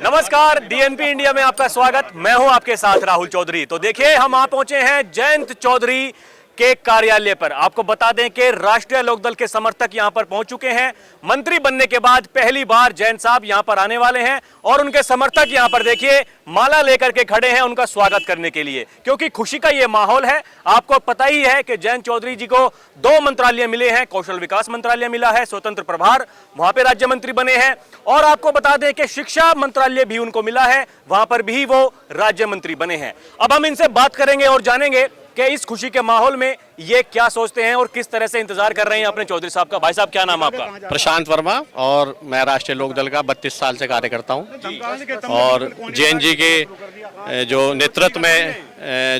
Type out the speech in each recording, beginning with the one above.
नमस्कार, DNP India में आपका स्वागत। मैं हूं आपके साथ राहुल चौधरी। तो देखिए, हम आ पहुंचे हैं जयंत चौधरी के कार्यालय पर। आपको बता दें कि राष्ट्रीय लोकदल के समर्थक यहां पर पहुंच चुके हैं। मंत्री बनने के बाद पहली बार जयंत साहब यहां पर आने वाले हैं और उनके समर्थक यहां पर देखिए माला लेकर के खड़े हैं उनका स्वागत करने के लिए, क्योंकि खुशी का यह माहौल है। आपको पता ही है कि जयंत चौधरी जी को 2 मंत्रालय मिले हैं, कौशल विकास मंत्रालय मिला है, स्वतंत्र प्रभार, वहां पे राज्य मंत्री बने हैं, और आपको बता दें कि शिक्षा मंत्रालय भी उनको मिला है, वहां पर भी वो राज्य मंत्री बने हैं। अब हम इनसे बात करेंगे और जानेंगे कि इस खुशी के माहौल में ये क्या सोचते हैं और किस तरह से इंतजार कर रहे हैं अपने चौधरी साहब का। भाई साहब, क्या नाम है आपका? प्रशांत वर्मा, और मैं राष्ट्रीय लोकदल का 32 साल से कार्य करता हूं। और जैन जी के जो नेतृत्व में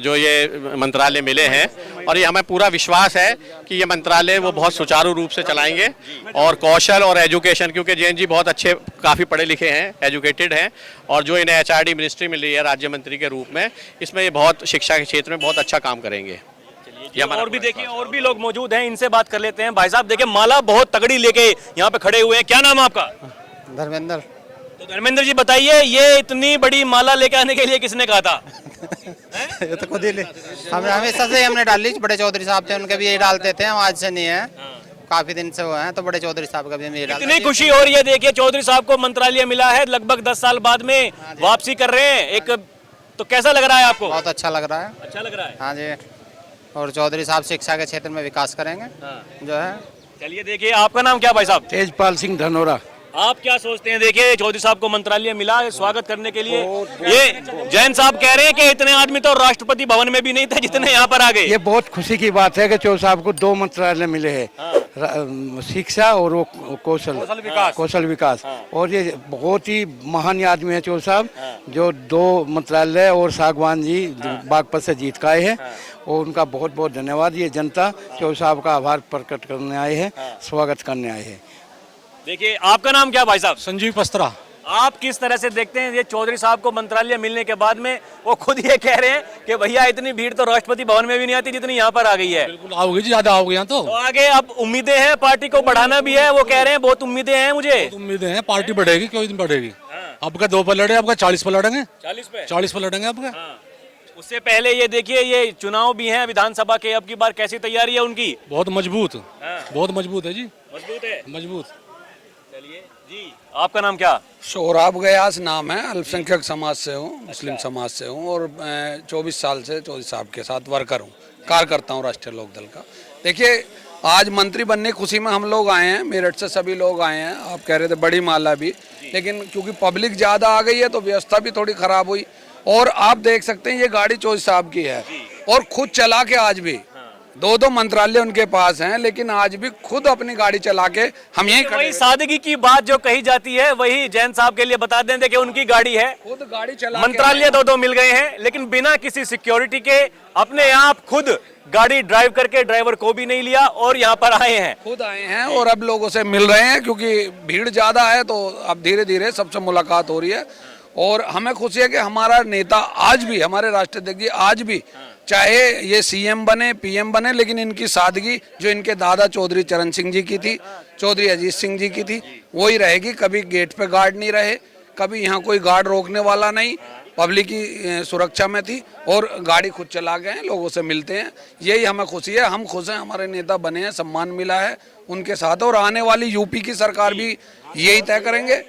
जो ये मंत्रालय मिले हैं, और ये हमें पूरा विश्वास है कि ये मंत्रालय वो बहुत सुचारू रूप से चलाएंगे। और कौशल और एजुकेशन, क्योंकि जैन जी बहुत अच्छे, काफ़ी पढ़े लिखे हैं, एजुकेटेड हैं, और जो इन्हें HRD मिनिस्ट्री मिली है राज्य मंत्री के रूप में, इसमें ये बहुत शिक्षा के क्षेत्र में बहुत अच्छा काम करेंगे। और भी देखिए, और भी लोग मौजूद हैं, इनसे बात कर लेते हैं। भाई साहब देखिए, माला बहुत तगड़ी लेके यहाँ पे खड़े हुए हैं। क्या नाम है आपका? धर्मेंद्र। तो धर्मेंद्र जी बताइए, ये इतनी बड़ी माला लेके आने के लिए किसने कहा था? ये तो खुद ही हमें हमेशा से हमने डाली। बड़े चौधरी साहब थे, उनके भी यही डालते थे, हम आज से नहीं है, काफी दिन से हुए हैं, तो बड़े चौधरी साहब का भी हम यही डालते। इतनी खुशी हो रही है, देखिए चौधरी साहब को मंत्रालय मिला है, लगभग 10 साल बाद में वापसी कर रहे हैं एक, तो कैसा लग रहा है आपको? बहुत अच्छा लग रहा है। अच्छा लग रहा है, हाँ जी। और चौधरी साहब शिक्षा के क्षेत्र में विकास करेंगे जो है। चलिए देखिए, आपका नाम क्या भाई साहब? तेजपाल सिंह धनोरा। आप क्या सोचते हैं? देखिए चौधरी साहब को मंत्रालय मिला है, स्वागत करने के लिए ये जयंत साहब कह रहे हैं कि इतने आदमी तो राष्ट्रपति भवन में भी नहीं थे जितने यहाँ पर आ गए। ये बहुत खुशी की बात है कि चौधरी साहब को 2 मंत्रालय मिले हैं, शिक्षा और वो कौशल विकास। और ये बहुत ही महान आदमी है चौधरी साहब, जो 2 मंत्रालय और सागवान जी बागपत से जीत के आए हैं, और उनका बहुत बहुत धन्यवाद। ये जनता चौधरी साहब का आभार प्रकट करने आए हैं, स्वागत करने आए हैं। देखिए, आपका नाम क्या भाई साहब? संजीव पस्तरा। आप किस तरह से देखते हैं ये चौधरी साहब को मंत्रालय मिलने के बाद में? वो खुद ये कह रहे हैं कि भैया इतनी भीड़ तो राष्ट्रपति भवन में भी नहीं आती जितनी यहाँ पर आ गई है। बिल्कुल आओगे जी, ज्यादा आओगे यहाँ तो आगे अब उम्मीदें हैं, पार्टी को बढ़ाना भी है, वो कह रहे हैं बहुत उम्मीदें हैं मुझे। उम्मीदें हैं, पार्टी बढ़ेगी, क्यों दिन बढ़ेगी। आपका 2 पर लड़े, आपका 40 पर लड़ेंगे, 40 पर लड़ेंगे आपका। उससे पहले ये देखिए, ये चुनाव भी हैं विधानसभा के, अब की बार कैसी तैयारी है उनकी? बहुत मजबूत, बहुत मजबूत है जी, मजबूत है, मजबूत। चलिए जी, आपका नाम क्या? सोहराब गयास नाम है, अल्पसंख्यक समाज से हूँ, मुस्लिम समाज से हूँ, और 24 साल से चौधरी साहब के साथ वर्कर हूँ, कार्य करता हूँ राष्ट्रीय लोकदल का। देखिए, आज मंत्री बनने की खुशी में हम लोग आए हैं, मेरठ से सभी लोग आए हैं। आप कह रहे थे बड़ी माला भी, लेकिन क्योंकि पब्लिक ज़्यादा आ गई है तो व्यवस्था भी थोड़ी खराब हुई। और आप देख सकते हैं ये गाड़ी चौधरी साहब की है, और खुद चला के आज भी 2 मंत्रालय उनके पास हैं, लेकिन आज भी खुद अपनी गाड़ी चला के हम यही वही सादगी की बात जो कही जाती है, वही जयंत साहब के लिए बता दें कि उनकी गाड़ी है, खुद गाड़ी चला, मंत्रालय 2 मिल गए हैं, लेकिन बिना किसी सिक्योरिटी के अपने आप खुद गाड़ी ड्राइव करके, ड्राइवर को भी नहीं लिया और यहाँ पर आए हैं, खुद आए हैं, और अब लोगों से मिल रहे हैं, क्योंकि भीड़ ज्यादा है तो अब धीरे धीरे सबसे मुलाकात हो रही है। और हमें खुशी है कि हमारा नेता आज भी, हमारे राष्ट्राध्यक्ष आज भी, चाहे ये CM बने, PM बने, लेकिन इनकी सादगी जो इनके दादा चौधरी चरण सिंह जी की थी, चौधरी अजीत सिंह जी की थी, वही रहेगी। कभी गेट पे गार्ड नहीं रहे, कभी यहाँ कोई गार्ड रोकने वाला नहीं, पब्लिक की सुरक्षा में थी, और गाड़ी खुद चला गए हैं, लोगों से मिलते हैं, यही हमें खुशी है। हम खुश हैं, हमारे नेता बने हैं, सम्मान मिला है उनके साथ। और आने वाली यूपी की सरकार भी यही तय करेंगे।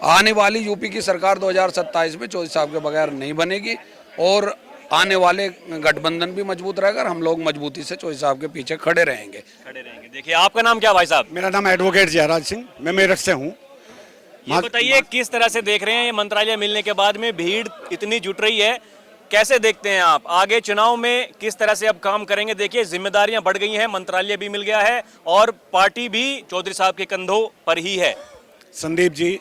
आने वाली यूपी की सरकार 2027 में चौधरी साहब के बगैर नहीं बनेगी, और आने वाले गठबंधन भी मजबूत रहेगा, हम लोग मजबूती से चौधरी साहब के पीछे खड़े रहेंगे। देखिए, आपका नाम क्या भाई साहब? मेरा नाम एडवोकेट जयराज सिंह, मैं मेरठ से हूँ। ये बताइए, किस तरह से देख रहे हैं ये मंत्रालय मिलने के बाद में भीड़ इतनी जुट रही है, कैसे देखते हैं आप? आगे चुनाव में किस तरह से अब काम करेंगे? देखिए, जिम्मेदारियां बढ़ गई हैं, मंत्रालय भी मिल गया है और पार्टी भी चौधरी साहब के कंधों पर ही है। संदीप जी,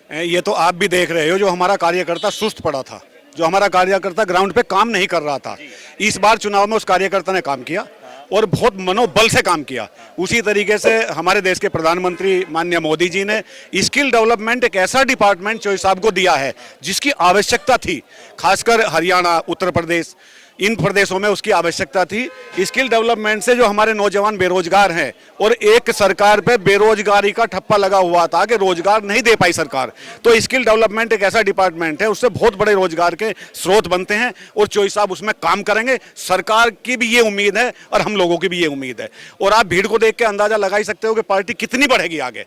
ये तो आप भी देख रहे हो, जो हमारा कार्यकर्ता सुस्त पड़ा था, जो हमारा कार्यकर्ता ग्राउंड पे काम नहीं कर रहा था, इस बार चुनाव में उस कार्यकर्ता ने काम किया और बहुत मनोबल से काम किया। उसी तरीके से हमारे देश के प्रधानमंत्री माननीय मोदी जी ने स्किल डेवलपमेंट एक ऐसा डिपार्टमेंट चौधरी साहब को दिया है जिसकी आवश्यकता थी, खासकर हरियाणा, उत्तर प्रदेश, इन प्रदेशों में उसकी आवश्यकता थी। स्किल डेवलपमेंट से जो हमारे नौजवान बेरोजगार हैं, और एक सरकार पे बेरोजगारी का ठप्पा लगा हुआ था कि रोजगार नहीं दे पाई सरकार, तो स्किल डेवलपमेंट एक ऐसा डिपार्टमेंट है, उससे बहुत बड़े रोजगार के स्रोत बनते हैं और चौधरी साहब उसमें काम करेंगे। सरकार की भी ये उम्मीद है और हम लोगों की भी ये उम्मीद है। और आप भीड़ को देख के अंदाजा लगा ही सकते हो कि पार्टी कितनी बढ़ेगी आगे,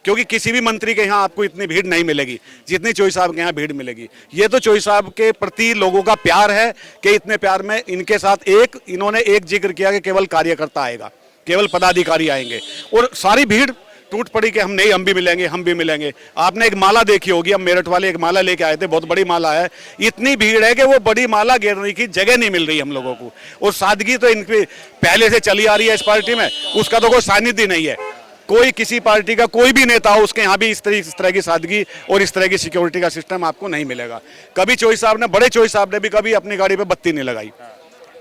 क्योंकि किसी भी मंत्री के यहाँ आपको इतनी भीड़ नहीं मिलेगी जितनी चौधरी साहब के यहाँ भीड़ मिलेगी। ये तो चौधरी साहब के प्रति लोगों का प्यार है कि इतने प्यार में इनके साथ इन्होंने एक जिक्र किया कि केवल कार्यकर्ता आएगा, केवल पदाधिकारी आएंगे, और सारी भीड़ टूट पड़ी कि हम भी मिलेंगे, हम भी मिलेंगे। आपने एक माला देखी होगी, हम मेरठ वाले एक माला लेके आए थे, बहुत बड़ी माला है। इतनी भीड़ है कि वो बड़ी माला घेरने की जगह नहीं मिल रही हम लोगों को। और सादगी तो इनकी पहले से चली आ रही है इस पार्टी में, उसका तो कोई सानिध्य नहीं है। कोई किसी पार्टी का कोई भी नेता हो, उसके यहाँ भी इस तरह की सादगी और इस तरह की सिक्योरिटी का सिस्टम आपको नहीं मिलेगा। कभी चौधरी साहब ने, बड़े चौधरी साहब ने भी कभी अपनी गाड़ी पे बत्ती नहीं लगाई,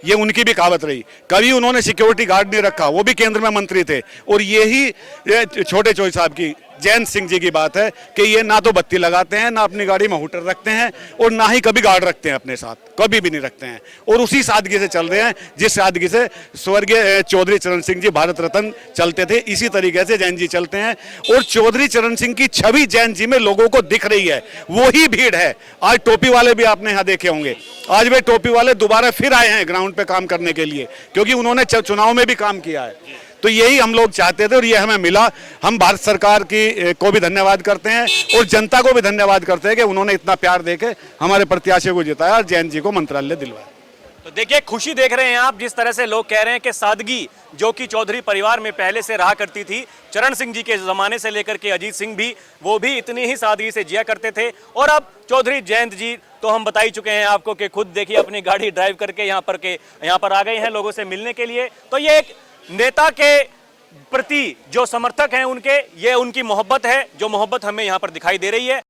ये उनकी भी कहावत रही। कभी उन्होंने सिक्योरिटी गार्ड नहीं रखा, वो भी केंद्र में मंत्री थे। और यही छोटे चौधरी साहब की, जयंत सिंह जी की बात है कि ये ना तो बत्ती लगाते हैं, ना अपनी गाड़ी में हूटर रखते हैं, और ना ही कभी गार्ड रखते हैं अपने साथ, कभी भी नहीं रखते हैं। और उसी सादगी से चल रहे हैं जिस सादगी से स्वर्गीय चौधरी चरण सिंह जी भारत रत्न चलते थे, इसी तरीके से जैन जी चलते हैं। और चौधरी चरण सिंह की छवि जैन जी में लोगों को दिख रही है, वही भीड़ है। आज टोपी वाले भी आपने यहाँ देखे होंगे, आज वे टोपी वाले दोबारा फिर आए हैं ग्राउंड पे काम करने के लिए, क्योंकि उन्होंने चुनाव में भी काम किया है। तो यही हम लोग चाहते थे और ये हमें मिला। हम भारत सरकार को भी धन्यवाद करते हैं और जनता को भी धन्यवाद करते हैं कि उन्होंने इतना प्यार देके हमारे प्रत्याशी को जिताया और जैन जी को मंत्रालय दिलवाया। तो देखिए, खुशी देख रहे हैं आप, जिस तरह से लोग कह रहे हैं कि सादगी जो कि चौधरी परिवार में पहले से रहा करती थी, चरण सिंह जी के जमाने से लेकर के अजीत सिंह भी, वो भी इतनी ही सादगी से जिया करते थे। और अब चौधरी जयंत जी तो हम बता ही चुके हैं आपको कि खुद देखिए अपनी गाड़ी ड्राइव करके यहाँ पर आ गए हैं लोगों से मिलने के लिए। तो ये एक नेता के प्रति जो समर्थक हैं उनके, ये उनकी मोहब्बत है, जो मोहब्बत हमें यहाँ पर दिखाई दे रही है।